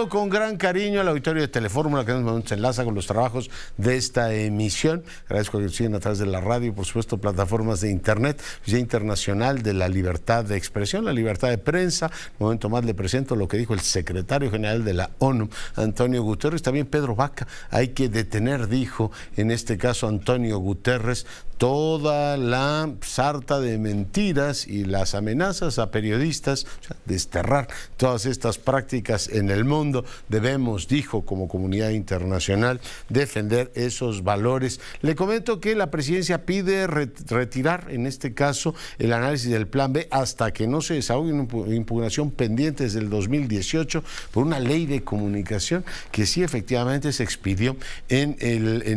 Saludo con gran cariño al auditorio de Telefórmula, que nos enlaza con los trabajos de esta emisión. Agradezco que nos sigan a través de la radio y, por supuesto, plataformas de internet. Día Internacional de la Libertad de Expresión, la libertad de prensa. Un momento más le presento lo que dijo el secretario general de la ONU, Antonio Guterres. También Pedro Vaca. Hay que detener, dijo en este caso Antonio Guterres, toda la sarta de mentiras y las amenazas a periodistas, o sea, desterrar todas estas prácticas en el mundo. Debemos, dijo, como comunidad internacional, defender esos valores. Le comento que la presidencia pide retirar, en este caso, el análisis del Plan B hasta que no se desahogue una impugnación pendiente desde el 2018 por una ley de comunicación que sí efectivamente se expidió en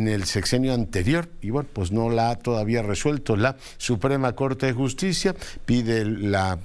el sexenio anterior y bueno, pues no la ha todavía resuelto la Suprema Corte de Justicia. Pide la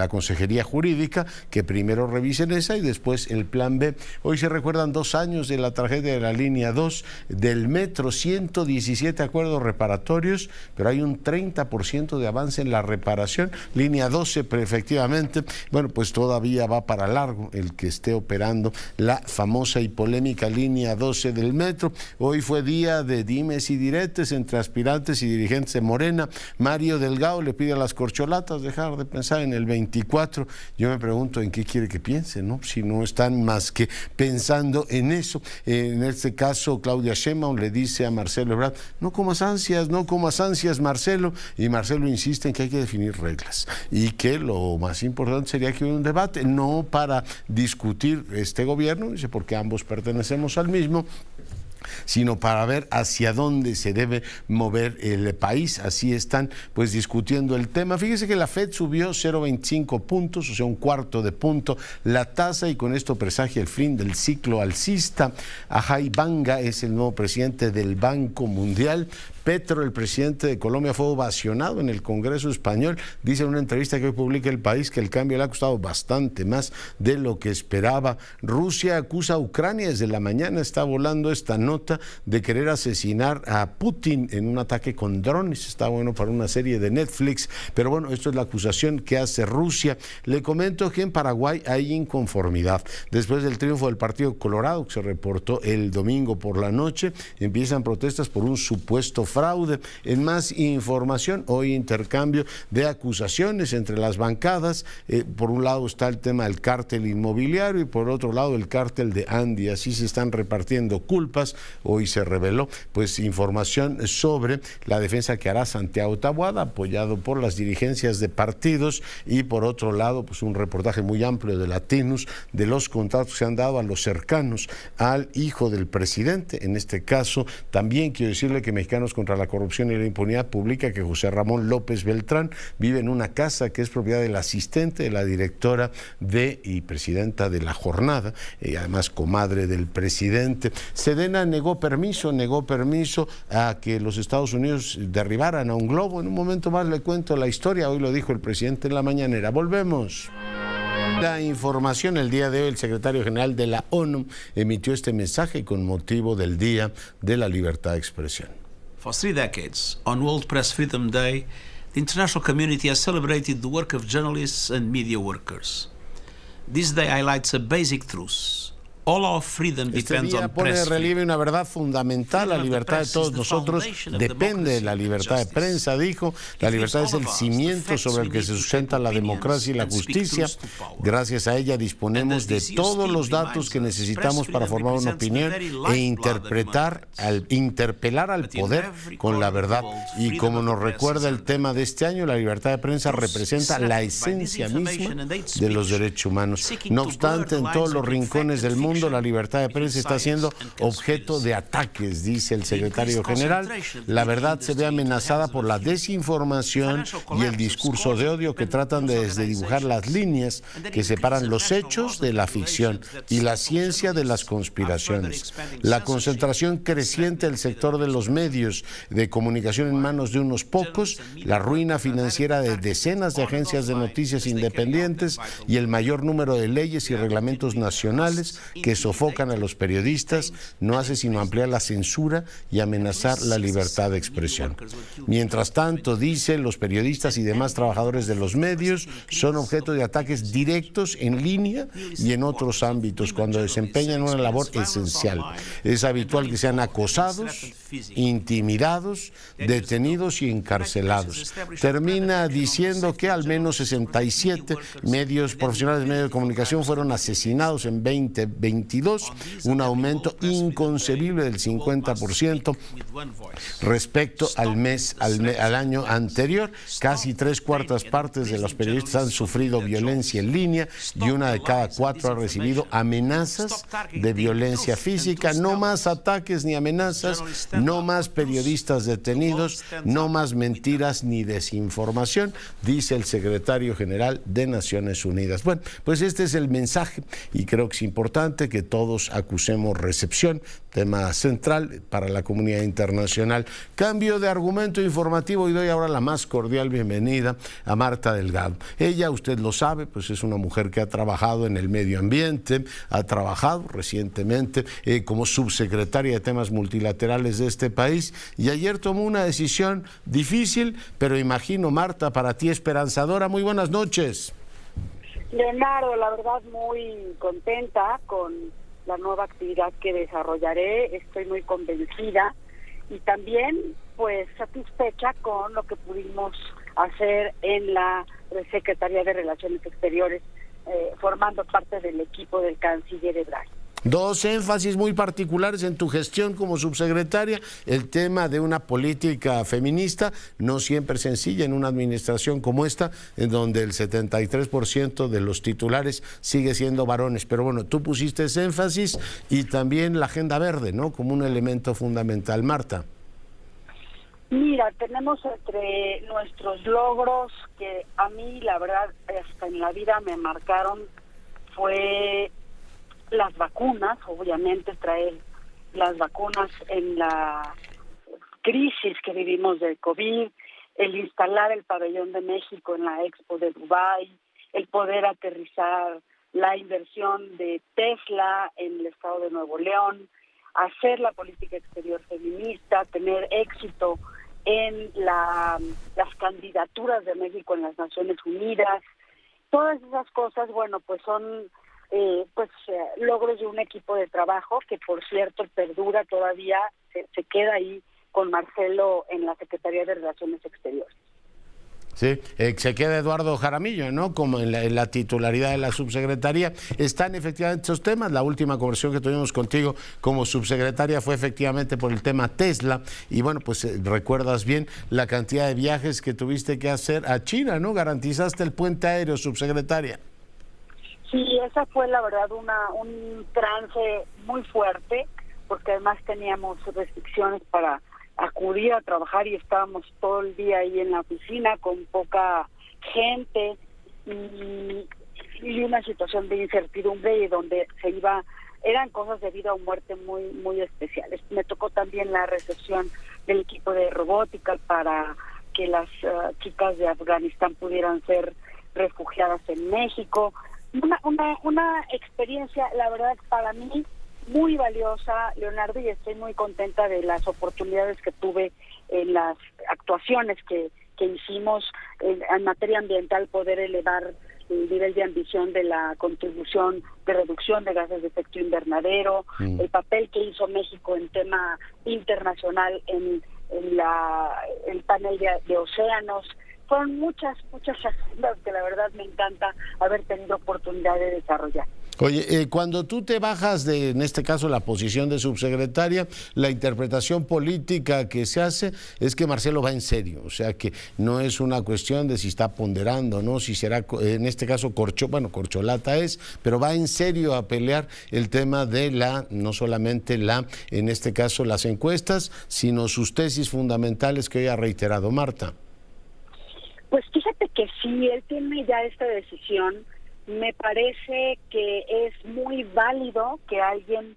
Consejería Jurídica que primero revisen esa y después el Plan B. Hoy se recuerdan 2 años de la tragedia de la línea 2 del metro, 117 acuerdos reparatorios, pero hay un 30% de avance en la reparación. Línea 12, pero efectivamente, bueno, pues todavía va para largo el que esté operando la famosa y polémica línea 12 del metro. Hoy fue día de dimes y diretes entre aspirantes y dirigentes de Morena. Mario Delgado le pide a las corcholatas dejar de pensar en el 24. Yo me pregunto en qué quiere que piensen, ¿no? Si no están más que pensando en eso. En este caso, Claudia Sheinbaum le dice a Marcelo Ebrard, no comas ansias, Marcelo, y Marcelo insiste en que hay que definir reglas y que lo más importante sería que hubiera un debate, no para discutir este gobierno, dice, porque ambos pertenecemos al mismo, sino para ver hacia dónde se debe mover el país. Así están pues discutiendo el tema. Fíjese que la FED subió 0,25 puntos, o sea, 1/4 de punto la tasa, y con esto presagia el fin del ciclo alcista. Ajay Banga es el nuevo presidente del Banco Mundial. Petro, el presidente de Colombia, fue ovacionado en el Congreso español. Dice en una entrevista que hoy publica El País que el cambio le ha costado bastante más de lo que esperaba. Rusia acusa a Ucrania, desde la mañana está volando esta nota de querer asesinar a Putin en un ataque con drones. Está bueno para una serie de Netflix, pero bueno, esto es la acusación que hace Rusia. Le comento que en Paraguay hay inconformidad. Después del triunfo del Partido Colorado, que se reportó el domingo por la noche, empiezan protestas por un supuesto fraude. En más información, hoy intercambio de acusaciones entre las bancadas. Por un lado está el tema del cártel inmobiliario y por otro lado el cártel de Andy. Así se están repartiendo culpas. Hoy se reveló pues información sobre la defensa que hará Santiago Taboada, apoyado por las dirigencias de partidos, y por otro lado pues un reportaje muy amplio de Latinus de los contratos que se han dado a los cercanos al hijo del presidente. En este caso también quiero decirle que Mexicanos contra la Corrupción y la Impunidad publica que José Ramón López Beltrán vive en una casa que es propiedad del asistente de la directora y presidenta de La Jornada, y además comadre del presidente. Sedena negó permiso a que los Estados Unidos derribaran a un globo. En un momento más le cuento la historia. Hoy lo dijo el presidente en la mañanera. Volvemos. La información, el día de hoy el secretario general de la ONU emitió este mensaje con motivo del Día de la Libertad de Expresión. For 3 decades, on World Press Freedom Day, the international community has celebrated the work of journalists and media workers. This day highlights a basic truth. All our freedom depends on pone press de relieve una verdad fundamental. La libertad de todos nosotros depende de la libertad de prensa, dijo. La libertad es el cimiento sobre el que se sustenta la democracia y la justicia. Gracias a ella disponemos de todos los datos que necesitamos para formar una opinión e interpelar al poder con la verdad. Y como nos recuerda el tema de este año, la libertad de prensa representa la esencia misma de los derechos humanos. No obstante, en todos los rincones del mundo, la libertad de prensa está siendo objeto de ataques, dice el secretario general. La verdad se ve amenazada por la desinformación y el discurso de odio que tratan de desdibujar las líneas que separan los hechos de la ficción y la ciencia de las conspiraciones. La concentración creciente del sector de los medios de comunicación en manos de unos pocos, la ruina financiera de decenas de agencias de noticias independientes y el mayor número de leyes y reglamentos nacionales que sofocan a los periodistas, no hace sino ampliar la censura y amenazar la libertad de expresión. Mientras tanto, dice, los periodistas y demás trabajadores de los medios son objeto de ataques directos en línea y en otros ámbitos cuando desempeñan una labor esencial. Es habitual que sean acosados, intimidados, detenidos y encarcelados. Termina diciendo que al menos 67 profesionales de medios de comunicación fueron asesinados en 2022, un aumento inconcebible del 50% respecto al año anterior. Casi 3/4 partes de los periodistas han sufrido violencia en línea y 1 de cada 4 ha recibido amenazas de violencia física. No más ataques ni amenazas, no más periodistas detenidos, no más mentiras ni desinformación, dice el secretario general de Naciones Unidas. Bueno, pues este es el mensaje y creo que es importante que todos acusemos recepción, tema central para la comunidad internacional. Cambio de argumento informativo y doy ahora la más cordial bienvenida a Marta Delgado. Ella, usted lo sabe, pues es una mujer que ha trabajado en el medio ambiente, ha trabajado recientemente como subsecretaria de temas multilaterales de este país y ayer tomó una decisión difícil, pero imagino, Marta, para ti esperanzadora. Muy buenas noches. Leonardo, la verdad muy contenta con la nueva actividad que desarrollaré, estoy muy convencida y también pues satisfecha con lo que pudimos hacer en la Secretaría de Relaciones Exteriores, formando parte del equipo del canciller Ebrard. Dos énfasis muy particulares en tu gestión como subsecretaria: el tema de una política feminista, no siempre sencilla en una administración como esta, en donde el 73% de los titulares sigue siendo varones. Pero bueno, tú pusiste ese énfasis y también la agenda verde, ¿no?, como un elemento fundamental. Marta. Mira, tenemos entre nuestros logros que a mí, la verdad, hasta en la vida me marcaron, fue las vacunas, obviamente traer las vacunas en la crisis que vivimos del COVID, el instalar el pabellón de México en la Expo de Dubái, el poder aterrizar la inversión de Tesla en el estado de Nuevo León, hacer la política exterior feminista, tener éxito en las candidaturas de México en las Naciones Unidas. Todas esas cosas, bueno, pues son logros de un equipo de trabajo que, por cierto, perdura todavía, se queda ahí con Marcelo en la Secretaría de Relaciones Exteriores. Sí, se queda Eduardo Jaramillo, ¿no?, como en la titularidad de la subsecretaría. Están efectivamente esos temas. La última conversación que tuvimos contigo como subsecretaria fue efectivamente por el tema Tesla. Y bueno, pues recuerdas bien la cantidad de viajes que tuviste que hacer a China, ¿no? Garantizaste el puente aéreo, subsecretaria. Sí, esa fue la verdad un trance muy fuerte, porque además teníamos restricciones para acudir a trabajar y estábamos todo el día ahí en la oficina con poca gente y una situación de incertidumbre y donde eran cosas de vida o muerte muy muy especiales. Me tocó también la recepción del equipo de robótica para que las chicas de Afganistán pudieran ser refugiadas en México. Una experiencia, la verdad, para mí muy valiosa, Leonardo, y estoy muy contenta de las oportunidades que tuve en las actuaciones que hicimos en materia ambiental, poder elevar el nivel de ambición de la contribución de reducción de gases de efecto invernadero, el papel que hizo México en tema internacional en el panel de océanos. Fueron muchas agendas que la verdad me encanta haber tenido oportunidad de desarrollar. Oye, cuando tú te bajas en este caso, la posición de subsecretaria, la interpretación política que se hace es que Marcelo va en serio, o sea que no es una cuestión de si está ponderando, ¿no?, si será, en este caso, corcholata es, pero va en serio a pelear el tema de no solamente en este caso, las encuestas, sino sus tesis fundamentales que hoy ha reiterado. Marta. Pues fíjate que sí, él tiene ya esta decisión. Me parece que es muy válido que alguien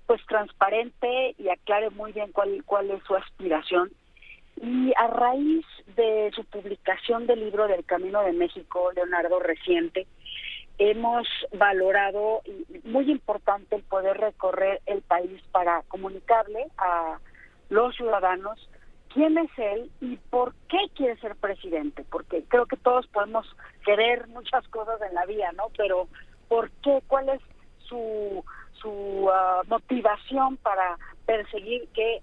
pues transparente y aclare muy bien cuál es su aspiración. Y a raíz de su publicación del libro del Camino de México, Leonardo, reciente, hemos valorado, y muy importante, el poder recorrer el país para comunicarle a los ciudadanos quién es él y por qué quiere ser presidente, porque creo que todos podemos querer muchas cosas en la vida, ¿no? Pero ¿por qué? ¿Cuál es su motivación para perseguir que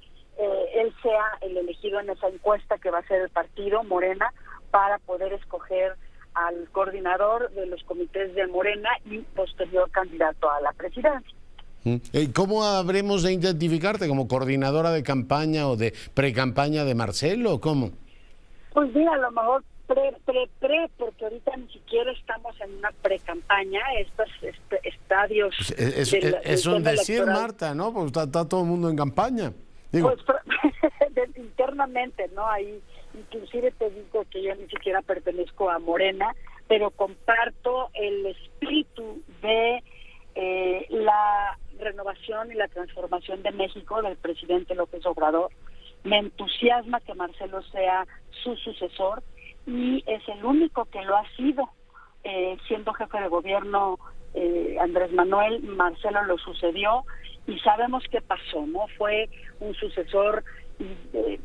él sea el elegido en esa encuesta que va a ser el partido Morena para poder escoger al coordinador de los comités de Morena y posterior candidato a la presidencia? ¿Cómo habremos de identificarte? ¿Como coordinadora de campaña o de pre-campaña de Marcelo? ¿Cómo? Pues mira, a lo mejor pre, porque ahorita ni siquiera estamos en una pre-campaña, estos estadios... Pues es un decir, electoral. Marta, ¿no? Porque está todo el mundo en campaña. Digo. Pues internamente, ¿no? Ahí inclusive te digo que yo ni siquiera pertenezco a Morena, pero comparto el espíritu de la renovación y la transformación de México del presidente López Obrador. Me entusiasma que Marcelo sea su sucesor y es el único que lo ha sido. Siendo jefe de gobierno Andrés Manuel, Marcelo lo sucedió y sabemos qué pasó, ¿no? Fue un sucesor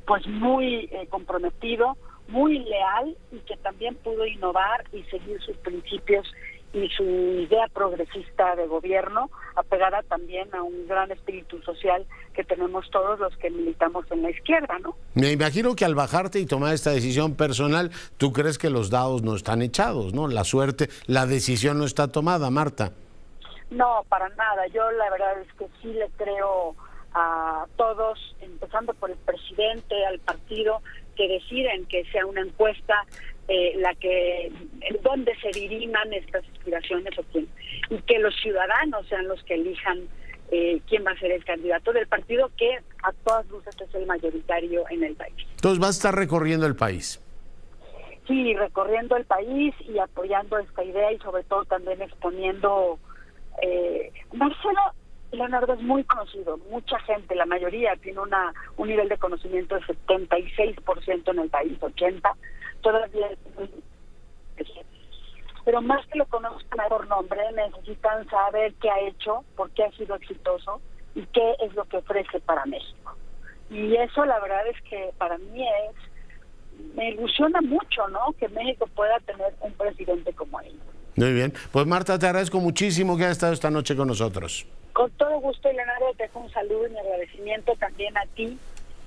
pues muy comprometido, muy leal y que también pudo innovar y seguir sus principios y su idea progresista de gobierno, apegada también a un gran espíritu social que tenemos todos los que militamos en la izquierda, ¿no? Me imagino que al bajarte y tomar esta decisión personal, tú crees que los dados no están echados, ¿no? La suerte, la decisión no está tomada, Marta. No, para nada. Yo la verdad es que sí le creo a todos, empezando por el presidente, al partido, que deciden que sea una encuesta la que en dónde se diriman estas aspiraciones o quién, y que los ciudadanos sean los que elijan quién va a ser el candidato del partido que a todas luces es el mayoritario en el país. Entonces va a estar recorriendo el país. Sí, recorriendo el país y apoyando esta idea y sobre todo también exponiendo. Marcelo, Leonardo, es muy conocido, mucha gente, la mayoría tiene un nivel de conocimiento de 76% en el país, 80%, todavía, pero más que lo conozcan por nombre, necesitan saber qué ha hecho, por qué ha sido exitoso y qué es lo que ofrece para México. Y eso la verdad es que para mí me ilusiona mucho, ¿no? Que México pueda tener un presidente como él. Muy bien, pues Marta, te agradezco muchísimo que hayas estado esta noche con nosotros. Con todo gusto, Leonardo, te dejo un saludo y mi agradecimiento también a ti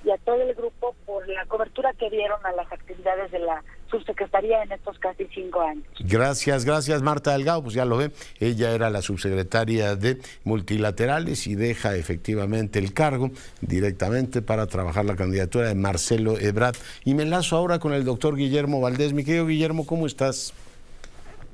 y a todo el grupo por la cobertura que dieron a las actividades de la subsecretaría en estos casi 5 años. Gracias Marta Delgado, pues ya lo ve, ella era la subsecretaria de Multilaterales y deja efectivamente el cargo directamente para trabajar la candidatura de Marcelo Ebrard. Y me enlazo ahora con el doctor Guillermo Valdés. Mi querido Guillermo, ¿cómo estás?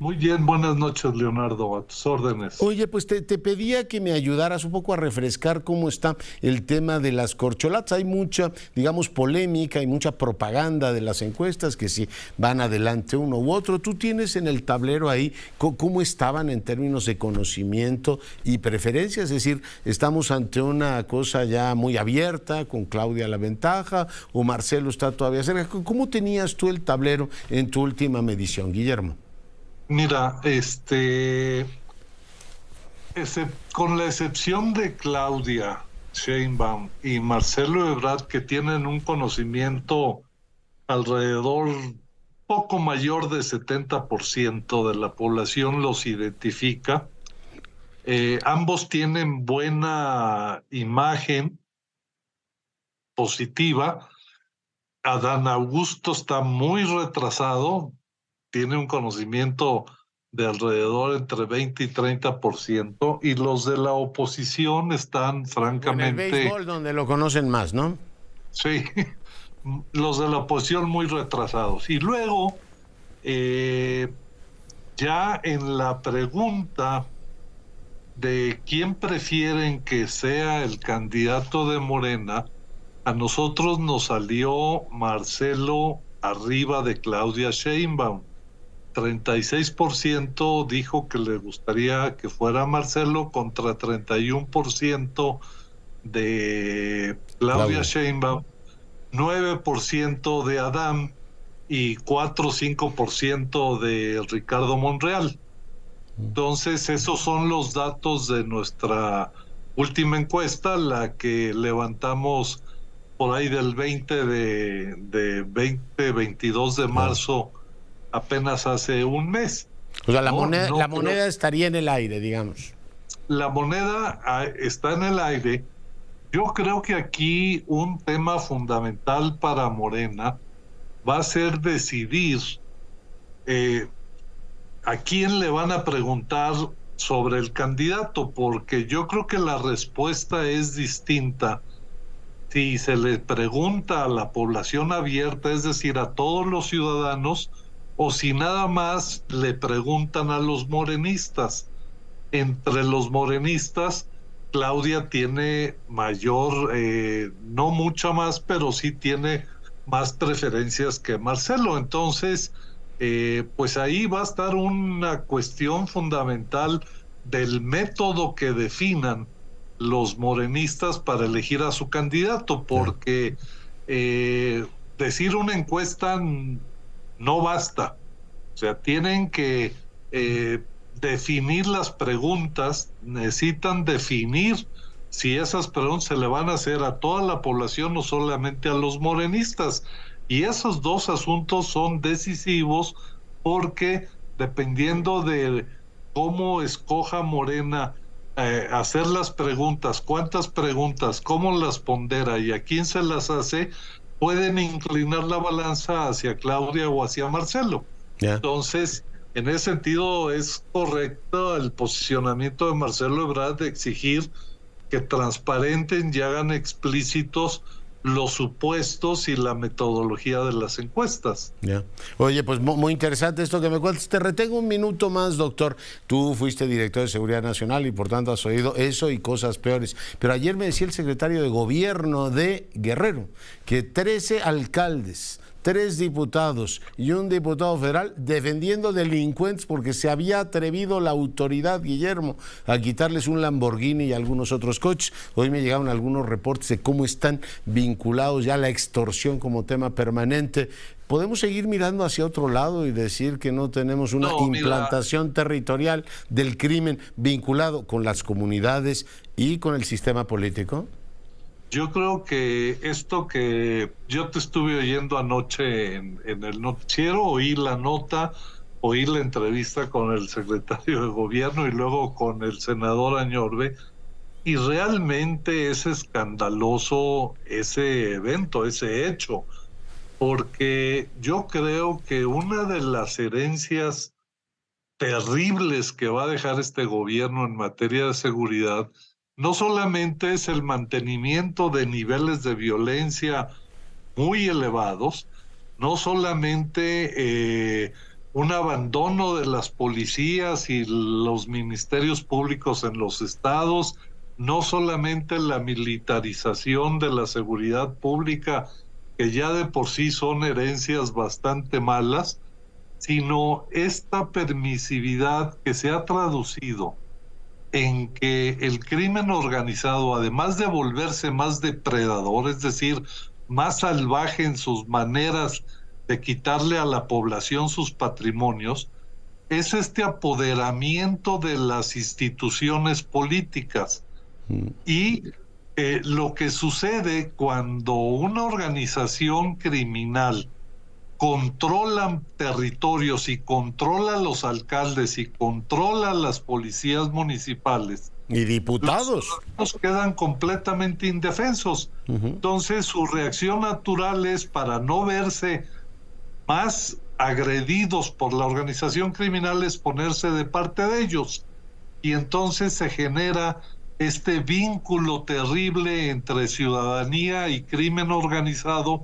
Muy bien, buenas noches, Leonardo, a tus órdenes. Oye, pues te pedía que me ayudaras un poco a refrescar cómo está el tema de las corcholatas. Hay mucha, digamos, polémica y mucha propaganda de las encuestas, que si van adelante uno u otro. Tú tienes en el tablero ahí cómo estaban en términos de conocimiento y preferencias, es decir, ¿estamos ante una cosa ya muy abierta, con Claudia a la ventaja, o Marcelo está todavía cerca? ¿Cómo tenías tú el tablero en tu última medición, Guillermo? Mira, con la excepción de Claudia Sheinbaum y Marcelo Ebrard, que tienen un conocimiento alrededor poco mayor de 70% de la población los identifica, ambos tienen buena imagen positiva. Adán Augusto está muy retrasado, tiene un conocimiento de alrededor entre 20 y 30%, y los de la oposición están francamente... En el béisbol donde lo conocen más, ¿no? Sí, los de la oposición muy retrasados. Y luego, ya en la pregunta de quién prefieren que sea el candidato de Morena, a nosotros nos salió Marcelo arriba de Claudia Sheinbaum. 36% dijo que le gustaría que fuera Marcelo contra 31% de Claudia Sheinbaum, 9% de Adán y 4 o 5% de Ricardo Monreal. Entonces, esos son los datos de nuestra última encuesta, la que levantamos por ahí del 22 de marzo, apenas hace un mes. O sea, la moneda estaría en el aire, digamos. La moneda está en el aire. Yo creo que aquí un tema fundamental para Morena va a ser decidir a quién le van a preguntar sobre el candidato, porque yo creo que la respuesta es distinta si se le pregunta a la población abierta, es decir, a todos los ciudadanos, o si nada más le preguntan a los morenistas. Entre los morenistas, Claudia tiene mayor, no mucha más, pero sí tiene más preferencias que Marcelo. Entonces, pues ahí va a estar una cuestión fundamental del método que definan los morenistas para elegir a su candidato, porque decir una encuesta no basta. O sea, tienen que definir las preguntas, necesitan definir si esas preguntas se le van a hacer a toda la población o solamente a los morenistas. Y esos dos asuntos son decisivos porque dependiendo de cómo escoja Morena hacer las preguntas, cuántas preguntas, cómo las pondera y a quién se las hace, pueden inclinar la balanza hacia Claudia o hacia Marcelo. Entonces, en ese sentido es correcto el posicionamiento de Marcelo Ebrard de exigir que transparenten y hagan explícitos los supuestos y la metodología de las encuestas. Oye, pues muy interesante esto que me cuentas. Te retengo un minuto más, doctor. Tú fuiste director de Seguridad Nacional y por tanto has oído eso y cosas peores. Pero ayer me decía el secretario de Gobierno de Guerrero que 13 alcaldes, 3 diputados y un diputado federal defendiendo delincuentes porque se había atrevido la autoridad, Guillermo, a quitarles un Lamborghini y algunos otros coches. Hoy me llegaron algunos reportes de cómo están vinculados ya a la extorsión como tema permanente. ¿Podemos seguir mirando hacia otro lado y decir que no tenemos una implantación territorial del crimen vinculado con las comunidades y con el sistema político? Yo creo que esto que yo te estuve oyendo anoche en el noticiero, oí la nota, oí la entrevista con el secretario de Gobierno y luego con el senador Añorbe, y realmente es escandaloso ese evento, ese hecho, porque yo creo que una de las herencias terribles que va a dejar este gobierno en materia de seguridad no solamente es el mantenimiento de niveles de violencia muy elevados, no solamente un abandono de las policías y los ministerios públicos en los estados, no solamente la militarización de la seguridad pública, que ya de por sí son herencias bastante malas, sino esta permisividad que se ha traducido en que el crimen organizado, además de volverse más depredador, es decir, más salvaje en sus maneras de quitarle a la población sus patrimonios, es este apoderamiento de las instituciones políticas. Y lo que sucede cuando una organización criminal controla territorios y controla a los alcaldes y controla a las policías municipales y diputados, los quedan completamente indefensos. Entonces su reacción natural es, para no verse más agredidos por la organización criminal, es ponerse de parte de ellos, y entonces se genera este vínculo terrible entre ciudadanía y crimen organizado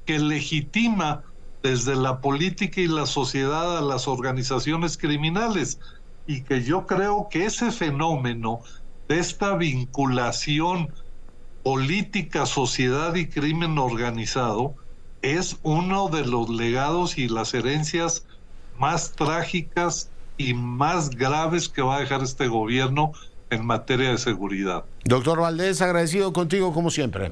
que legitima desde la política y la sociedad a las organizaciones criminales, y que yo creo que ese fenómeno de esta vinculación política, sociedad y crimen organizado es uno de los legados y las herencias más trágicas y más graves que va a dejar este gobierno en materia de seguridad. Doctor Valdés, agradecido contigo como siempre.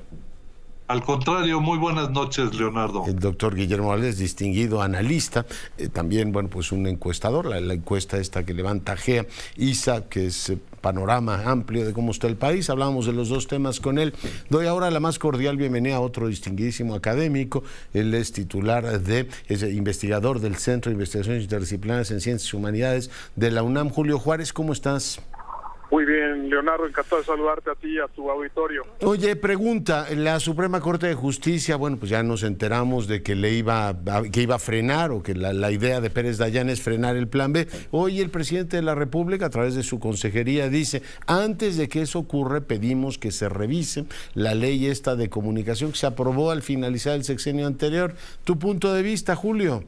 Al contrario, muy buenas noches, Leonardo. El doctor Guillermo Valdés, distinguido analista, también, bueno, pues un encuestador, la encuesta esta que levanta GEA, ISA, que es panorama amplio de cómo está el país. Hablábamos de los dos temas con él. Doy ahora la más cordial bienvenida a otro distinguidísimo académico. Él es titular es investigador del Centro de Investigaciones Interdisciplinarias en Ciencias y Humanidades de la UNAM. Julio Juárez, ¿cómo estás? Muy bien, Leonardo, encantado de saludarte a ti y a tu auditorio. Oye, pregunta, la Suprema Corte de Justicia, bueno, pues ya nos enteramos de que iba a frenar, o que la idea de Pérez Dayán es frenar el Plan B. Hoy el presidente de la República, a través de su consejería, dice, antes de que eso ocurra, pedimos que se revise la ley esta de comunicación que se aprobó al finalizar el sexenio anterior. ¿Tu punto de vista, Julio?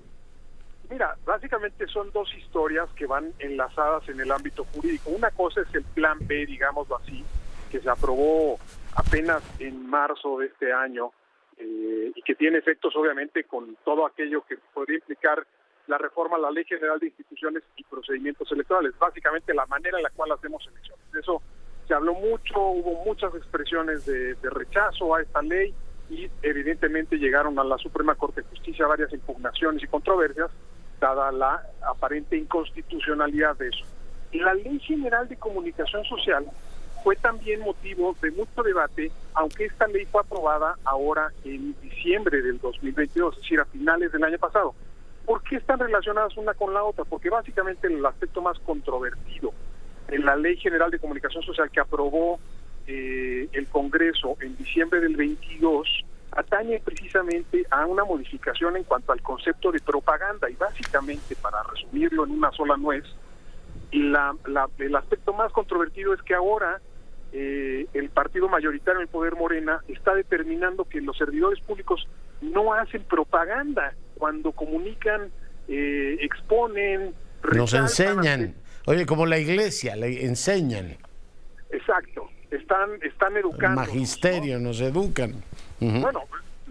Mira, básicamente son dos historias que van enlazadas en el ámbito jurídico. Una cosa es el Plan B, digámoslo así, que se aprobó apenas en marzo de este año y que tiene efectos obviamente con todo aquello que podría implicar la reforma a la Ley General de Instituciones y Procedimientos Electorales, básicamente la manera en la cual hacemos elecciones. De eso se habló mucho, hubo muchas expresiones de rechazo a esta ley y evidentemente llegaron a la Suprema Corte de Justicia varias impugnaciones y controversias, dada la aparente inconstitucionalidad de eso. La Ley General de Comunicación Social fue también motivo de mucho debate, aunque esta ley fue aprobada ahora en diciembre del 2022, es decir, a finales del año pasado. ¿Por qué están relacionadas una con la otra? Porque básicamente el aspecto más controvertido en la Ley General de Comunicación Social que aprobó el Congreso en diciembre del 22 atañe precisamente a una modificación en cuanto al concepto de propaganda y básicamente, para resumirlo en una sola nuez, el aspecto más controvertido es que ahora el partido mayoritario en el poder, Morena, está determinando que los servidores públicos no hacen propaganda cuando comunican, exponen, nos enseñan, oye, como la iglesia, le enseñan. Exacto, están educando. El magisterio, ¿no? Nos educan. Bueno,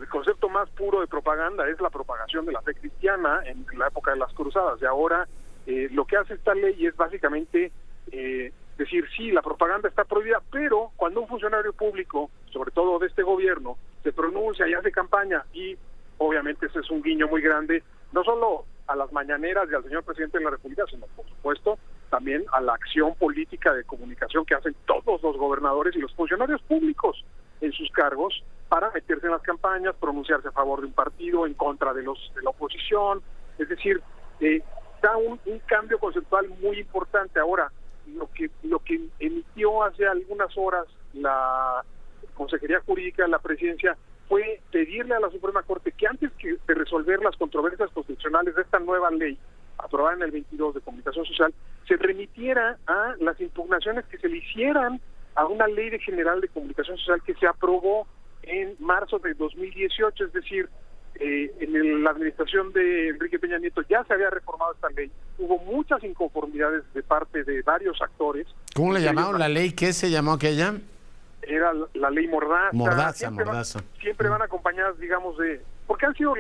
el concepto más puro de propaganda es la propagación de la fe cristiana en la época de las cruzadas, y ahora lo que hace esta ley es básicamente decir, sí, la propaganda está prohibida, pero cuando un funcionario público, sobre todo de este gobierno, se pronuncia y hace campaña, y obviamente ese es un guiño muy grande, no solo a las mañaneras y al señor presidente de la República, sino por supuesto también a la acción política de comunicación que hacen todos los gobernadores y los funcionarios públicos en sus cargos para meterse en las campañas, pronunciarse a favor de un partido, en contra de la oposición. Es decir, da un cambio conceptual muy importante. Ahora, lo que emitió hace algunas horas la Consejería Jurídica de la Presidencia fue pedirle a la Suprema Corte que antes de resolver las controversias constitucionales de esta nueva ley aprobada en el 22 de Comunicación Social, se remitiera a las impugnaciones que se le hicieran a una ley general de comunicación social que se aprobó en marzo de 2018, es decir, en la administración de Enrique Peña Nieto ya se había reformado esta ley, hubo muchas inconformidades de parte de varios actores. ¿Cómo le llamaron la ley? ¿Qué se llamó aquella? Era la ley Mordaza. Mordaza. Siempre van acompañadas, digamos, porque han sido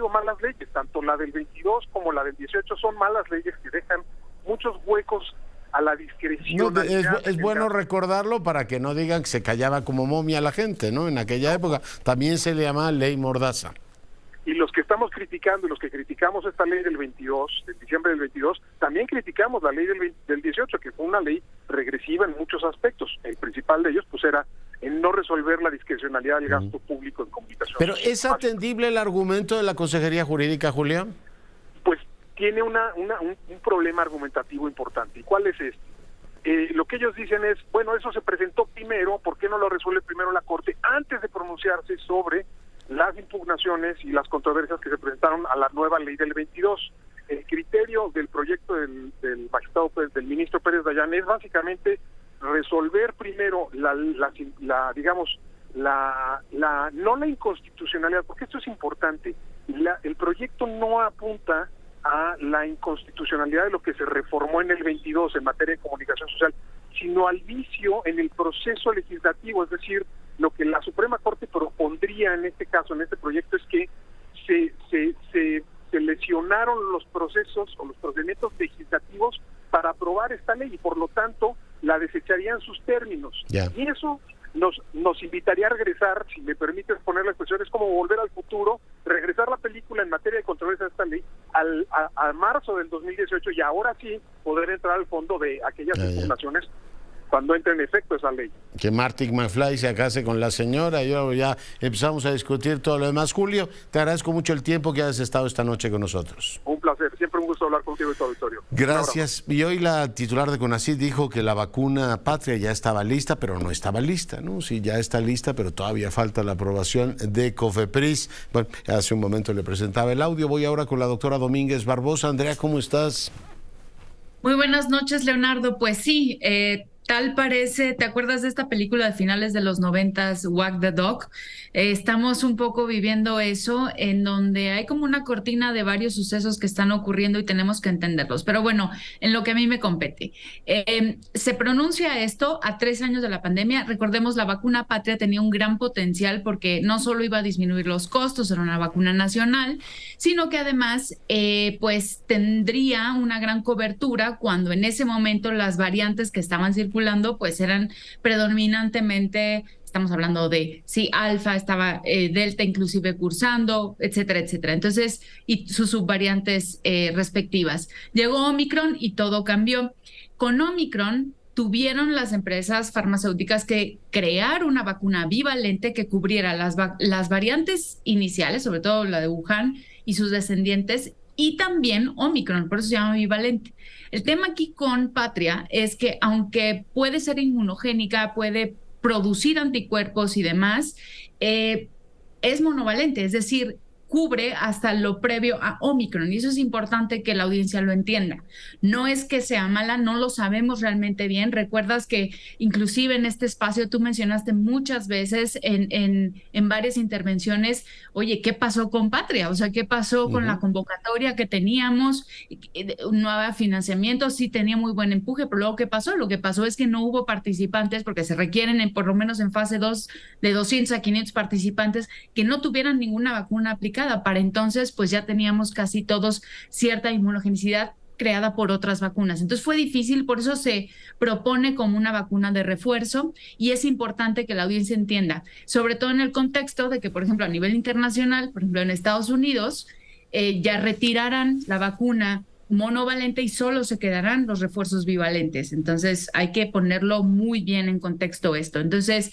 malas leyes, tanto la del 22 como la del 18 son malas leyes que dejan muchos huecos a la discreción. No, es bueno recordarlo para que no digan que se callaba como momia la gente, ¿no? En aquella época también se le llamaba ley Mordaza. Y los que estamos criticando y los que criticamos esta ley del 22, de diciembre del 22, también criticamos la ley del 18, que fue una ley regresiva en muchos aspectos. El principal de ellos pues era en no resolver la discrecionalidad del gasto público en comunicación. ¿Pero es atendible el argumento de la Consejería Jurídica, Julián? Pues tiene un problema argumentativo importante. ¿Y cuál es este? Lo que ellos dicen es, bueno, eso se presentó primero, ¿por qué no lo resuelve primero la Corte antes de pronunciarse sobre las impugnaciones y las controversias que se presentaron a la nueva ley del 22? El criterio del proyecto del magistrado, del ministro Pérez Dayán, es básicamente resolver primero no la inconstitucionalidad, porque esto es importante. El proyecto no apunta a la inconstitucionalidad de lo que se reformó en el 22 en materia de comunicación social, sino al vicio en el proceso legislativo. Es decir, lo que la Suprema Corte propondría en este caso, en este proyecto, es que se lesionaron los procesos o los procedimientos legislativos para aprobar esta ley y por lo tanto la desecharían sus términos. Yeah. Y eso nos invitaría a regresar, si me permites poner la expresión, es como volver al futuro, regresar la película en materia de controversia de esta ley a marzo del 2018 y ahora sí poder entrar al fondo de aquellas impugnaciones cuando entre en efecto esa ley. Que Marty McFly se case con la señora, y luego ya empezamos a discutir todo lo demás. Julio, te agradezco mucho el tiempo que has estado esta noche con nosotros. Un placer, siempre un gusto hablar contigo y tu auditorio. Gracias. Y hoy la titular de CONACYT dijo que la vacuna Patria ya estaba lista, pero no estaba lista, ¿no? Sí, ya está lista, pero todavía falta la aprobación de COFEPRIS. Bueno, hace un momento le presentaba el audio. Voy ahora con la doctora Domínguez Barbosa. Andrea, ¿cómo estás? Muy buenas noches, Leonardo. Pues sí, tal parece, ¿te acuerdas de esta película de finales de los 90s, Wag the Dog? Estamos un poco viviendo eso, en donde hay como una cortina de varios sucesos que están ocurriendo y tenemos que entenderlos. Pero bueno, en lo que a mí me compete. Se pronuncia esto a 3 años de la pandemia. Recordemos, la vacuna Patria tenía un gran potencial porque no solo iba a disminuir los costos, era una vacuna nacional, sino que además pues tendría una gran cobertura cuando en ese momento las variantes que estaban circulando pues eran predominantemente, estamos hablando de, sí, alfa, estaba delta inclusive cursando, etcétera, etcétera. Entonces, y sus subvariantes respectivas. Llegó Omicron y todo cambió. Con Omicron tuvieron las empresas farmacéuticas que crear una vacuna bivalente que cubriera las variantes iniciales, sobre todo la de Wuhan y sus descendientes, y también Omicron, por eso se llama bivalente. El tema aquí con Patria es que aunque puede ser inmunogénica, puede producir anticuerpos y demás, es monovalente, es decir, cubre hasta lo previo a Omicron, y eso es importante que la audiencia lo entienda. No es que sea mala, no lo sabemos realmente bien. Recuerdas que inclusive en este espacio tú mencionaste muchas veces en varias intervenciones, oye, ¿qué pasó con Patria? O sea, ¿qué pasó con la convocatoria que teníamos? No había financiamiento, sí tenía muy buen empuje, pero luego ¿qué pasó? Lo que pasó es que no hubo participantes, porque se requieren por lo menos en fase 2 de 200 a 500 participantes que no tuvieran ninguna vacuna aplicada. Para entonces, pues ya teníamos casi todos cierta inmunogenicidad creada por otras vacunas. Entonces fue difícil, por eso se propone como una vacuna de refuerzo, y es importante que la audiencia entienda, sobre todo en el contexto de que, por ejemplo, a nivel internacional, por ejemplo, en Estados Unidos, ya retiraran la vacuna monovalente y solo se quedarán los refuerzos bivalentes. Entonces hay que ponerlo muy bien en contexto esto. Entonces,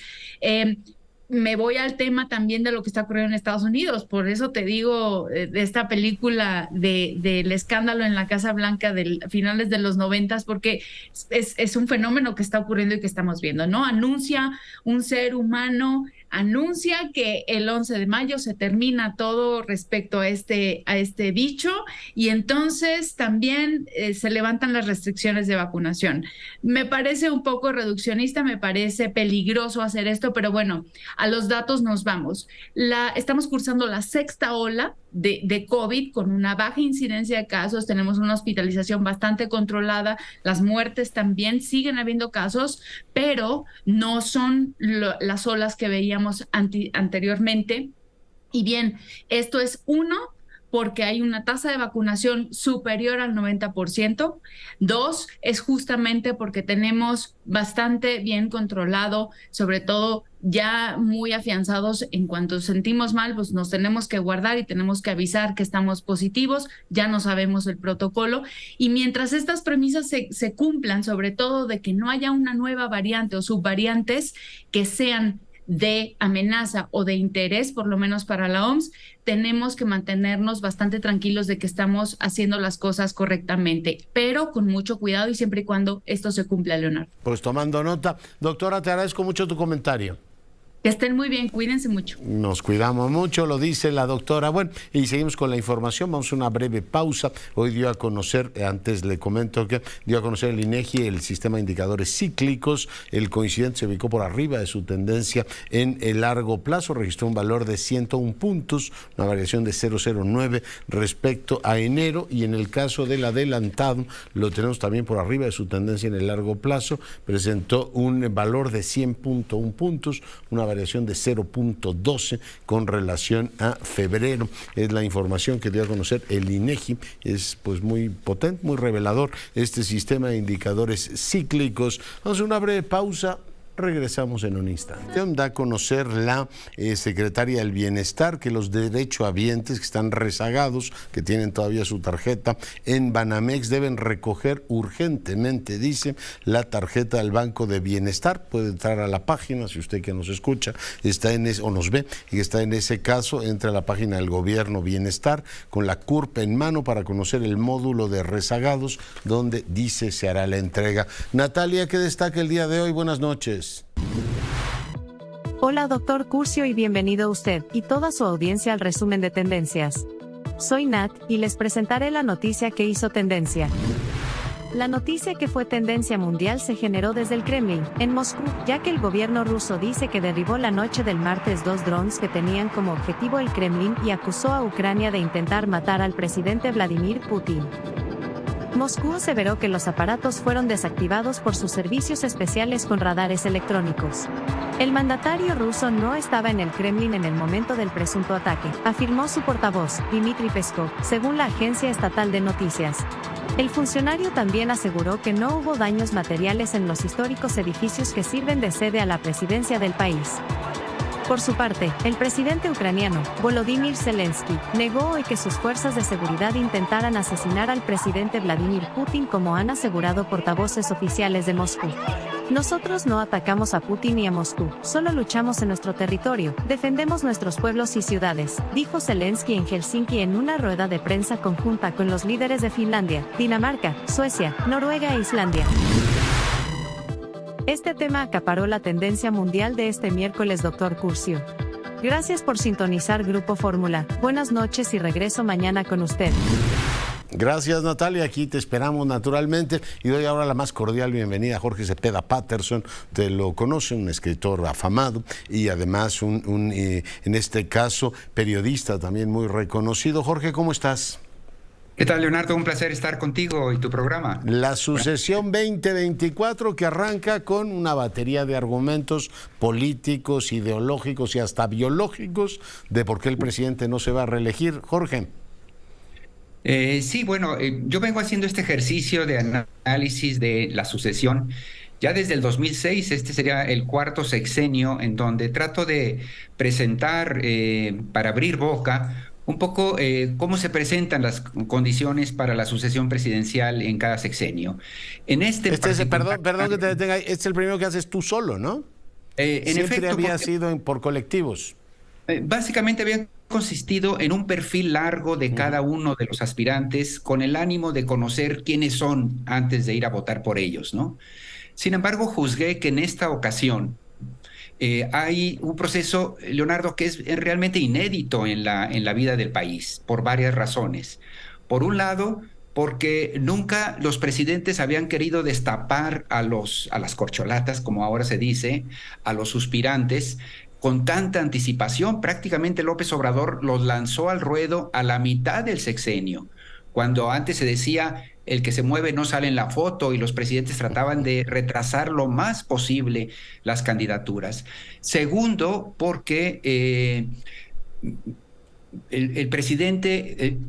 me voy al tema también de lo que está ocurriendo en Estados Unidos. Por eso te digo de esta película del escándalo en la Casa Blanca de finales de los 90s, porque es un fenómeno que está ocurriendo y que estamos viendo, ¿no? Anuncia un ser humano, anuncia que el 11 de mayo se termina todo respecto a este bicho, y entonces también se levantan las restricciones de vacunación. Me parece un poco reduccionista, me parece peligroso hacer esto, pero bueno, a los datos nos vamos. Estamos cursando la 6ª ola de COVID con una baja incidencia de casos, tenemos una hospitalización bastante controlada, las muertes también, siguen habiendo casos, pero no son las olas que veíamos anteriormente. Y bien, esto es porque hay una tasa de vacunación superior al 90%. 2, es justamente porque tenemos bastante bien controlado, sobre todo ya muy afianzados. En cuanto sentimos mal, pues nos tenemos que guardar y tenemos que avisar que estamos positivos, ya no sabemos el protocolo. Y mientras estas premisas se cumplan, sobre todo de que no haya una nueva variante o subvariantes que sean de amenaza o de interés, por lo menos para la OMS, tenemos que mantenernos bastante tranquilos de que estamos haciendo las cosas correctamente, pero con mucho cuidado y siempre y cuando esto se cumpla, Leonardo. Pues tomando nota. Doctora, te agradezco mucho tu comentario. Que estén muy bien, cuídense mucho. Nos cuidamos mucho, lo dice la doctora. Bueno, y seguimos con la información, vamos a una breve pausa. Hoy dio a conocer, antes le comento que dio a conocer el INEGI, el sistema de indicadores cíclicos. El coincidente se ubicó por arriba de su tendencia en el largo plazo, registró un valor de 101 puntos, una variación de 0,09 respecto a enero, y en el caso del adelantado lo tenemos también por arriba de su tendencia en el largo plazo, presentó un valor de 100.1 puntos, una variación de 0.12 con relación a febrero. Es la información que dio a conocer el INEGI. Es pues muy potente, muy revelador este sistema de indicadores cíclicos. Vamos a una breve pausa Regresamos en un instante. Da a conocer la secretaria del Bienestar que los derechohabientes que están rezagados, que tienen todavía su tarjeta en Banamex, deben recoger urgentemente, dice, la tarjeta del Banco de Bienestar. Puede entrar a la página, si usted que nos escucha está en o nos ve y está en ese caso, entra a la página del Gobierno Bienestar con la CURP en mano para conocer el módulo de rezagados donde dice se hará la entrega. Natalia, ¿qué destaca el día de hoy? Buenas noches. Hola, doctor Curcio, y bienvenido usted y toda su audiencia al resumen de tendencias. Soy Nat, y les presentaré la noticia que hizo tendencia. La noticia que fue tendencia mundial se generó desde el Kremlin, en Moscú, ya que el gobierno ruso dice que derribó la noche del martes 2 drones que tenían como objetivo el Kremlin y acusó a Ucrania de intentar matar al presidente Vladimir Putin. Moscú aseveró que los aparatos fueron desactivados por sus servicios especiales con radares electrónicos. El mandatario ruso no estaba en el Kremlin en el momento del presunto ataque, afirmó su portavoz, Dmitry Peskov, según la agencia estatal de noticias. El funcionario también aseguró que no hubo daños materiales en los históricos edificios que sirven de sede a la presidencia del país. Por su parte, el presidente ucraniano, Volodymyr Zelensky, negó hoy que sus fuerzas de seguridad intentaran asesinar al presidente Vladimir Putin, como han asegurado portavoces oficiales de Moscú. Nosotros no atacamos a Putin ni a Moscú, solo luchamos en nuestro territorio, defendemos nuestros pueblos y ciudades, dijo Zelensky en Helsinki en una rueda de prensa conjunta con los líderes de Finlandia, Dinamarca, Suecia, Noruega e Islandia. Este tema acaparó la tendencia mundial de este miércoles, doctor Curcio. Gracias por sintonizar Grupo Fórmula. Buenas noches y regreso mañana con usted. Gracias, Natalia, aquí te esperamos naturalmente y doy ahora la más cordial bienvenida a Jorge Cepeda Patterson. Te lo conoce, un escritor afamado y además en este caso periodista también muy reconocido. Jorge, ¿cómo estás? ¿Qué tal, Leonardo? Un placer estar contigo y tu programa. La sucesión 2024 que arranca con una batería de argumentos políticos, ideológicos y hasta biológicos de por qué el presidente no se va a reelegir. Jorge. Sí, bueno, yo vengo haciendo este ejercicio de análisis de la sucesión ya desde el 2006. Este sería el cuarto sexenio en donde trato de presentar, para abrir boca, un poco cómo se presentan las condiciones para la sucesión presidencial en cada sexenio. Perdón que te detenga, este es el primero que haces tú solo, ¿no? Siempre había sido por colectivos. Básicamente había consistido en un perfil largo de cada uno de los aspirantes con el ánimo de conocer quiénes son antes de ir a votar por ellos, ¿no? Sin embargo, juzgué que en esta ocasión hay un proceso, Leonardo, que es realmente inédito en la vida del país, por varias razones. Por un lado, porque nunca los presidentes habían querido destapar a las corcholatas, como ahora se dice, a los suspirantes, con tanta anticipación. Prácticamente López Obrador los lanzó al ruedo a la mitad del sexenio, cuando antes se decía el que se mueve no sale en la foto, y los presidentes trataban de retrasar lo más posible las candidaturas. Segundo, porque el presidente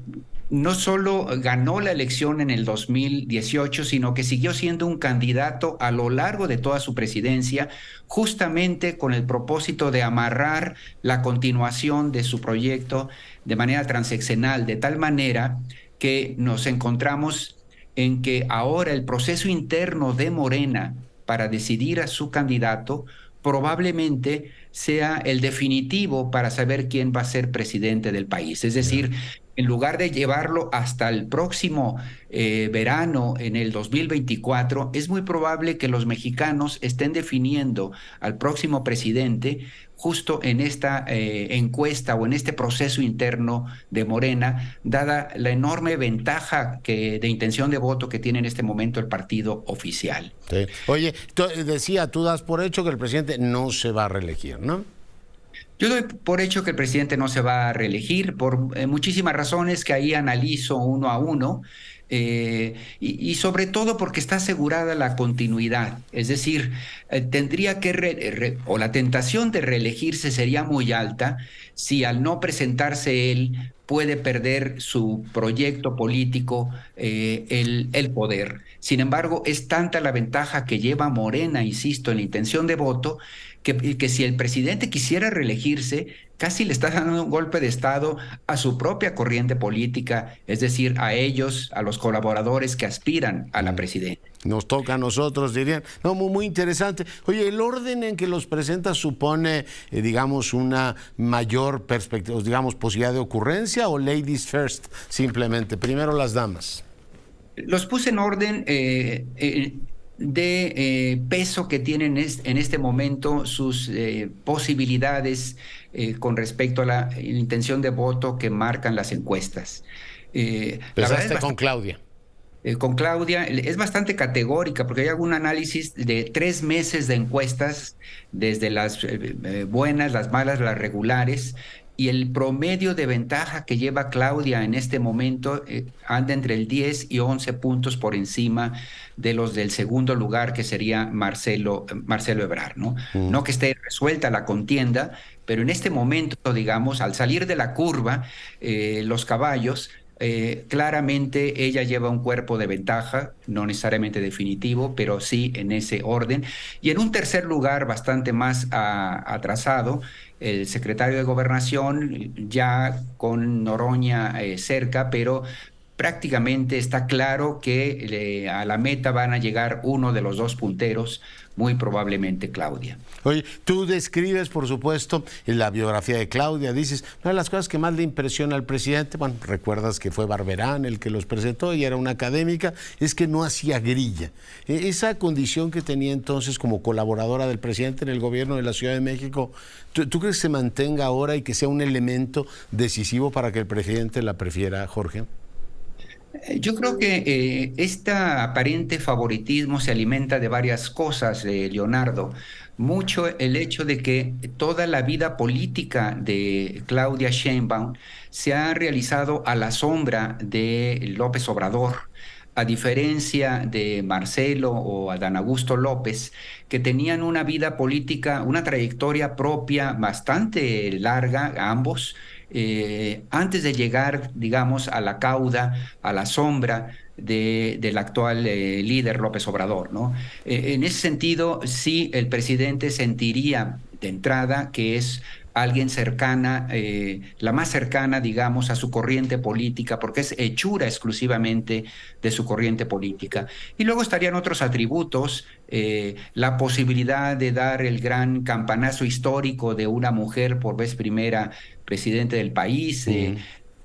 no solo ganó la elección en el 2018, sino que siguió siendo un candidato a lo largo de toda su presidencia, justamente con el propósito de amarrar la continuación de su proyecto de manera transeccional, de tal manera que nos encontramos en que ahora el proceso interno de Morena para decidir a su candidato probablemente sea el definitivo para saber quién va a ser presidente del país. Es decir, en lugar de llevarlo hasta el próximo verano, en el 2024, es muy probable que los mexicanos estén definiendo al próximo presidente justo en esta encuesta o en este proceso interno de Morena, dada la enorme ventaja de intención de voto que tiene en este momento el partido oficial. Sí. Oye, tú das por hecho que el presidente no se va a reelegir, ¿no? Yo doy por hecho que el presidente no se va a reelegir por muchísimas razones que ahí analizo uno a uno, y sobre todo porque está asegurada la continuidad. Es decir, tendría que o la tentación de reelegirse sería muy alta si al no presentarse él puede perder su proyecto político, el poder. Sin embargo, es tanta la ventaja que lleva Morena, insisto, en la intención de voto, que si el presidente quisiera reelegirse, casi le está dando un golpe de Estado a su propia corriente política, es decir, a ellos, a los colaboradores que aspiran a la presidencia. Nos toca a nosotros, dirían. No, muy interesante. Oye, ¿el orden en que los presentas supone, digamos, una mayor perspectiva, digamos, posibilidad de ocurrencia o ladies first, simplemente? Primero las damas. Los puse en orden de peso que tienen en este momento sus posibilidades con respecto a la intención de voto que marcan las encuestas. Empezaste con Claudia. Con Claudia es bastante categórica porque hay algún análisis de 3 meses de encuestas, desde las buenas, las malas, las regulares, y el promedio de ventaja que lleva Claudia en este momento anda entre el 10 y 11 puntos por encima de los del segundo lugar, que sería Marcelo Ebrard, ¿no? No que esté resuelta la contienda, pero en este momento, digamos, al salir de la curva, los caballos, claramente ella lleva un cuerpo de ventaja, no necesariamente definitivo, pero sí en ese orden. Y en un tercer lugar, bastante más atrasado, el secretario de Gobernación, ya con Noroña cerca, pero prácticamente está claro que a la meta van a llegar uno de los dos punteros, muy probablemente Claudia. Oye, tú describes, por supuesto, en la biografía de Claudia, dices, una de las cosas que más le impresiona al presidente, bueno, recuerdas que fue Barberán el que los presentó y era una académica, es que no hacía grilla. Esa condición que tenía entonces como colaboradora del presidente en el gobierno de la Ciudad de México, ¿tú crees que se mantenga ahora y que sea un elemento decisivo para que el presidente la prefiera, Jorge? Yo creo que este aparente favoritismo se alimenta de varias cosas, Leonardo. Mucho el hecho de que toda la vida política de Claudia Sheinbaum se ha realizado a la sombra de López Obrador, a diferencia de Marcelo o Adán Augusto López, que tenían una vida política, una trayectoria propia bastante larga, ambos, antes de llegar, digamos, a la cauda, a la sombra del actual líder López Obrador, ¿no? En ese sentido, sí, el presidente sentiría de entrada que es alguien cercana, la más cercana, digamos, a su corriente política, porque es hechura exclusivamente de su corriente política. Y luego estarían otros atributos, la posibilidad de dar el gran campanazo histórico de una mujer por vez primera presidente del país,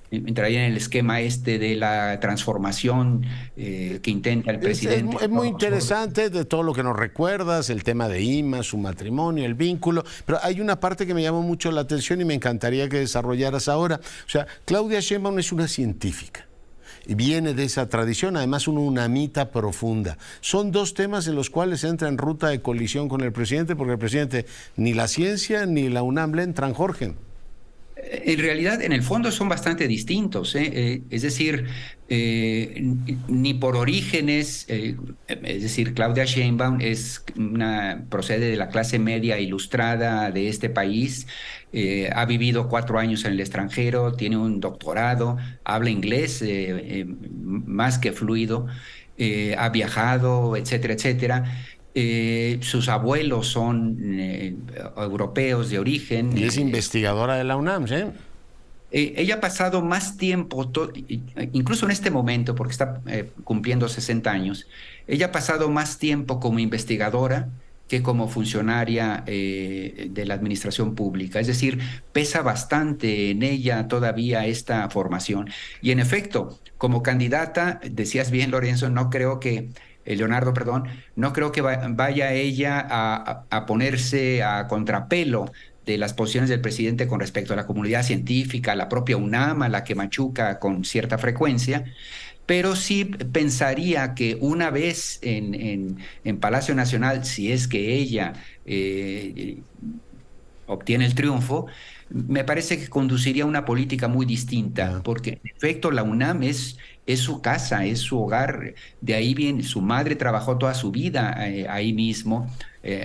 entraría en el esquema de la transformación que intenta el presidente. Es muy interesante de todo lo que nos recuerdas, el tema de Ima, su matrimonio, el vínculo, pero hay una parte que me llamó mucho la atención y me encantaría que desarrollaras ahora. O sea, Claudia Sheinbaum es una científica. Y viene de esa tradición, además una unamita profunda. Son dos temas en los cuales entra en ruta de colisión con el presidente, porque el presidente ni la ciencia ni la UNAM le entran, Jorge. En realidad, en el fondo son bastante distintos, es decir, ni por orígenes, es decir, Claudia Sheinbaum procede de la clase media ilustrada de este país, ha vivido 4 años en el extranjero, tiene un doctorado, habla inglés más que fluido, ha viajado, etcétera, etcétera. Sus abuelos son europeos de origen. Y es investigadora de la UNAM, ¿sí? Ella ha pasado más tiempo, incluso en este momento, porque está cumpliendo 60 años, ella ha pasado más tiempo como investigadora que como funcionaria de la administración pública. Es decir, pesa bastante en ella todavía esta formación. Y en efecto, como candidata, decías bien, Lorenzo, Leonardo, no creo que vaya ella a ponerse a contrapelo de las posiciones del presidente con respecto a la comunidad científica, a la propia UNAM, a la que machuca con cierta frecuencia, pero sí pensaría que una vez en Palacio Nacional, si es que ella obtiene el triunfo, me parece que conduciría una política muy distinta, porque en efecto la UNAM es su casa, es su hogar, de ahí viene, su madre trabajó toda su vida ahí mismo,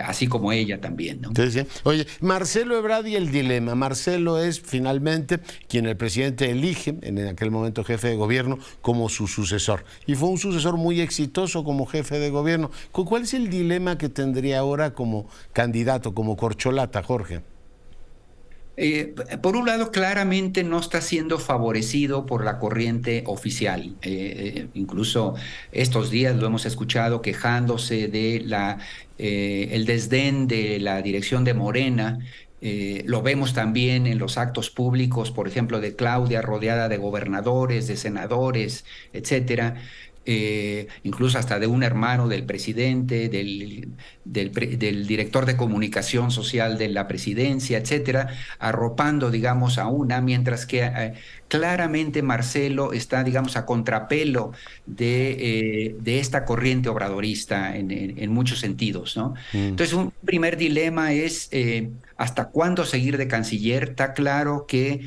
así como ella también, ¿no? Sí, sí. Oye, Marcelo Ebrard y el dilema. Marcelo es finalmente quien el presidente elige, en aquel momento jefe de gobierno, como su sucesor. Y fue un sucesor muy exitoso como jefe de gobierno. ¿Cuál es el dilema que tendría ahora como candidato, como corcholata, Jorge? Por un lado, claramente no está siendo favorecido por la corriente oficial. Incluso estos días lo hemos escuchado quejándose de el desdén de la dirección de Morena. Lo vemos también en los actos públicos, por ejemplo, de Claudia rodeada de gobernadores, de senadores, etcétera. Incluso hasta de un hermano del presidente, del director de comunicación social de la presidencia, etcétera, arropando, digamos, a una, mientras que claramente Marcelo está, digamos, a contrapelo de esta corriente obradorista en muchos sentidos, ¿no? Entonces, un primer dilema es ¿hasta cuándo seguir de canciller? Está claro que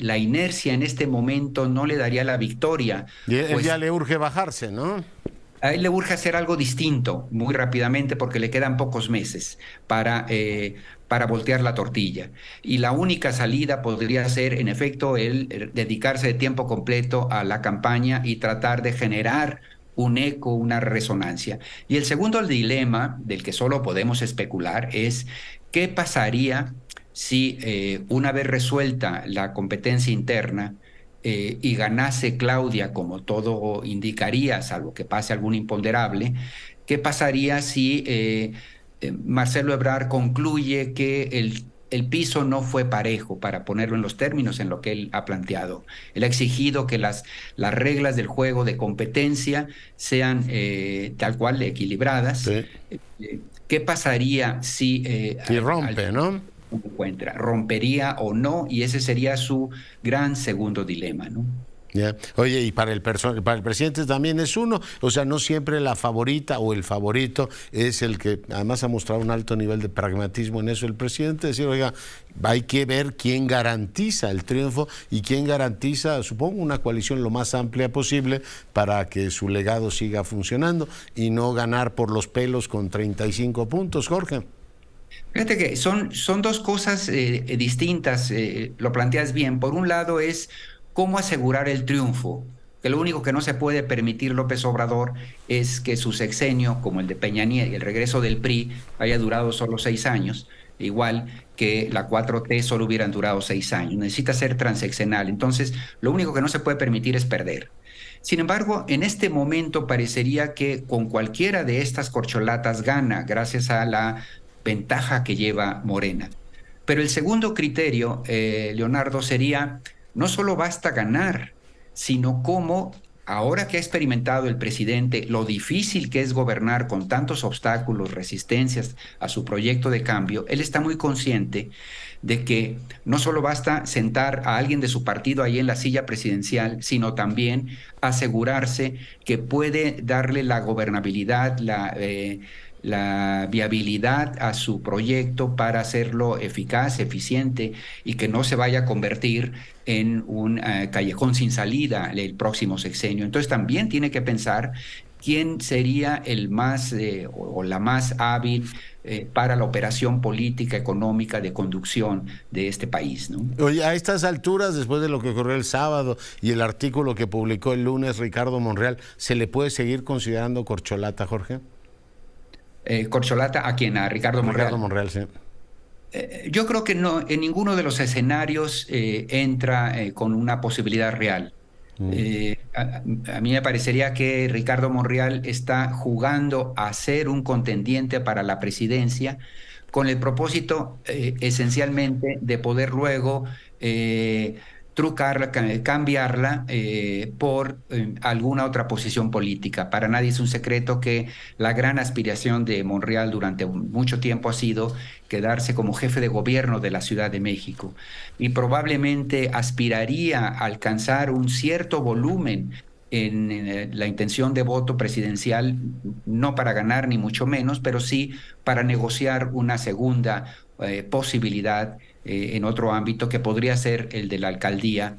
la inercia en este momento no le daría la victoria. Y él ya le urge bajarse, ¿no? A él le urge hacer algo distinto muy rápidamente porque le quedan pocos meses para voltear la tortilla. Y la única salida podría ser, en efecto, el dedicarse de tiempo completo a la campaña y tratar de generar un eco, una resonancia. Y el segundo dilema, del que solo podemos especular, es ¿qué pasaría si una vez resuelta la competencia interna y ganase Claudia, como todo indicaría, salvo que pase algún imponderable? ¿Qué pasaría si Marcelo Ebrard concluye que el piso no fue parejo, para ponerlo en los términos en lo que él ha planteado? Él ha exigido que las reglas del juego de competencia sean tal cual equilibradas. Sí. ¿Qué pasaría si rompe, ¿no? ¿Rompería o no? Y ese sería su gran segundo dilema, ¿no? Yeah. Oye, y para el presidente también es uno, o sea, no siempre la favorita o el favorito es el que además ha mostrado un alto nivel de pragmatismo en eso el presidente, decir, oiga, hay que ver quién garantiza el triunfo y quién garantiza, supongo, una coalición lo más amplia posible para que su legado siga funcionando y no ganar por los pelos con 35 puntos, Jorge. Fíjate que son dos cosas distintas, lo planteas bien. Por un lado es cómo asegurar el triunfo, que lo único que no se puede permitir López Obrador es que su sexenio, como el de Peña Nieto y el regreso del PRI, haya durado solo 6 años, igual que la 4T solo hubieran durado 6 años. Necesita ser transeccional. Entonces, lo único que no se puede permitir es perder. Sin embargo, en este momento parecería que con cualquiera de estas corcholatas gana, gracias a la ventaja que lleva Morena. Pero el segundo criterio, Leonardo, sería no solo basta ganar, sino cómo, ahora que ha experimentado el presidente lo difícil que es gobernar con tantos obstáculos, resistencias a su proyecto de cambio, él está muy consciente de que no solo basta sentar a alguien de su partido ahí en la silla presidencial, sino también asegurarse que puede darle la gobernabilidad, la viabilidad a su proyecto para hacerlo eficaz, eficiente y que no se vaya a convertir en un callejón sin salida el próximo sexenio. Entonces también tiene que pensar quién sería el más o la más hábil para la operación política, económica, de conducción de este país, ¿no? Oye, a estas alturas, después de lo que ocurrió el sábado y el artículo que publicó el lunes Ricardo Monreal, ¿se le puede seguir considerando corcholata, Jorge? Corcholata, ¿a quién? ¿A Ricardo Monreal? Ricardo Monreal, sí. Yo creo que no, en ninguno de los escenarios entra con una posibilidad real. A mí me parecería que Ricardo Monreal está jugando a ser un contendiente para la presidencia con el propósito esencialmente de poder luego trucarla, cambiarla por alguna otra posición política. Para nadie es un secreto que la gran aspiración de Monreal durante mucho tiempo ha sido quedarse como jefe de gobierno de la Ciudad de México y probablemente aspiraría a alcanzar un cierto volumen en la intención de voto presidencial, no para ganar ni mucho menos, pero sí para negociar una segunda posibilidad en otro ámbito que podría ser el de la alcaldía.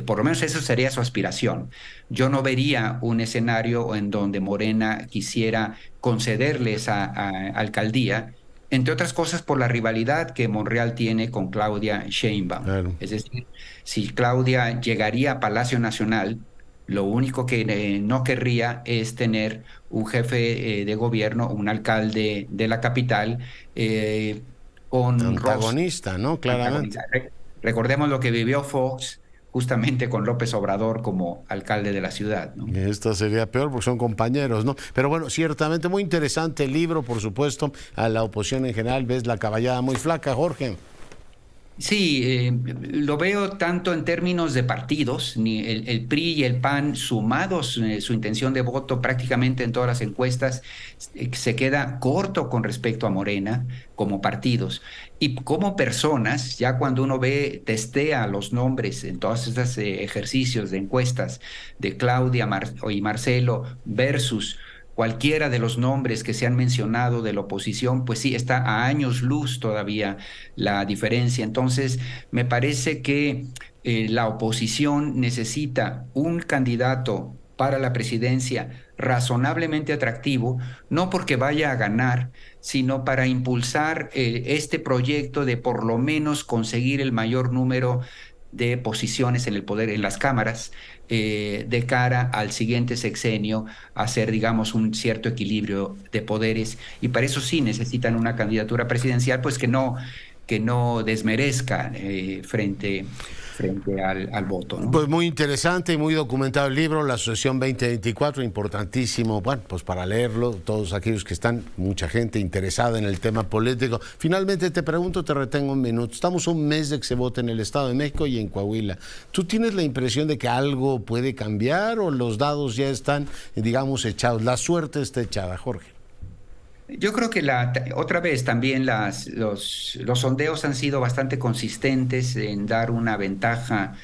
Por lo menos eso sería su aspiración. Yo no vería un escenario en donde Morena quisiera concederle esa alcaldía, entre otras cosas por la rivalidad que Monreal tiene con Claudia Sheinbaum. Claro. Es decir, si Claudia llegaría a Palacio Nacional, lo único que no querría es tener un jefe de gobierno, un alcalde de la capital con antagonista, ¿no? Claramente. Recordemos lo que vivió Fox justamente con López Obrador como alcalde de la ciudad, ¿no? Esto sería peor porque son compañeros, ¿no? Pero bueno, ciertamente muy interesante el libro, por supuesto, a la oposición en general. Ves la caballada muy flaca, Jorge. Sí, lo veo tanto en términos de partidos, el PRI y el PAN sumados, su intención de voto prácticamente en todas las encuestas se queda corto con respecto a Morena como partidos. Y como personas, ya cuando uno testea los nombres en todos estos ejercicios de encuestas de Claudia y Marcelo versus cualquiera de los nombres que se han mencionado de la oposición, pues sí, está a años luz todavía la diferencia. Entonces, me parece que la oposición necesita un candidato para la presidencia razonablemente atractivo, no porque vaya a ganar, sino para impulsar este proyecto de por lo menos conseguir el mayor número de posiciones en el poder, en las cámaras, de cara al siguiente sexenio, hacer, digamos, un cierto equilibrio de poderes. Y para eso sí necesitan una candidatura presidencial, pues que no desmerezca frente al voto, ¿no? Pues muy interesante y muy documentado el libro, La Sucesión 2024, importantísimo, bueno, pues para leerlo, todos aquellos que están, mucha gente interesada en el tema político. Finalmente te pregunto, te retengo un minuto, estamos a un mes de que se vote en el Estado de México y en Coahuila. ¿Tú tienes la impresión de que algo puede cambiar o los dados ya están, digamos, echados? La suerte está echada, Jorge. Yo creo que otra vez también los sondeos han sido bastante consistentes en dar una ventaja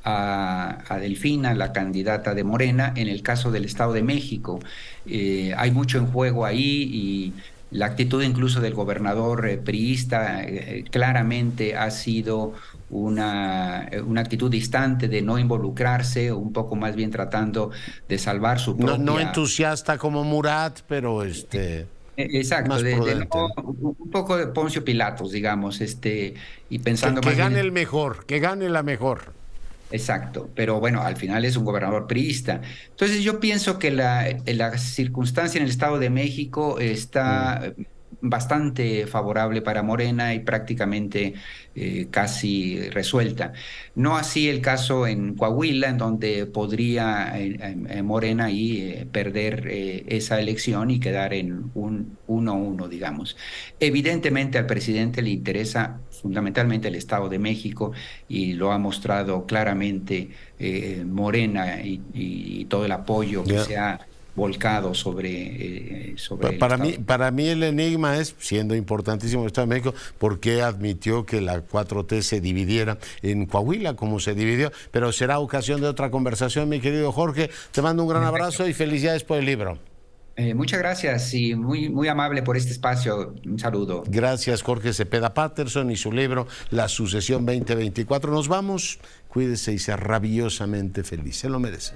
a Delfina, la candidata de Morena, en el caso del Estado de México. Hay mucho en juego ahí y la actitud incluso del gobernador priista claramente ha sido una actitud distante de no involucrarse, un poco más bien tratando de salvar su propia... No entusiasta como Murat, pero Exacto, un poco de Poncio Pilatos, digamos, y pensando que gane el mejor, que gane la mejor. Exacto, pero bueno, al final es un gobernador priista. Entonces yo pienso que la circunstancia en el Estado de México está bastante favorable para Morena y prácticamente casi resuelta. No así el caso en Coahuila, en donde podría Morena ahí perder esa elección y quedar en un 1-1, digamos. Evidentemente al presidente le interesa fundamentalmente el Estado de México y lo ha mostrado claramente Morena y todo el apoyo que se ha volcado sobre para mí el enigma es, siendo importantísimo el Estado de México, por qué admitió que la 4T se dividiera en Coahuila como se dividió, pero será ocasión de otra conversación, mi querido Jorge. Te mando un gran abrazo y felicidades por el libro. Muchas gracias y muy, muy amable por este espacio. Un saludo. Gracias, Jorge Cepeda Patterson y su libro La Sucesión 2024. Nos vamos. Cuídese y sea rabiosamente feliz. Se lo merece.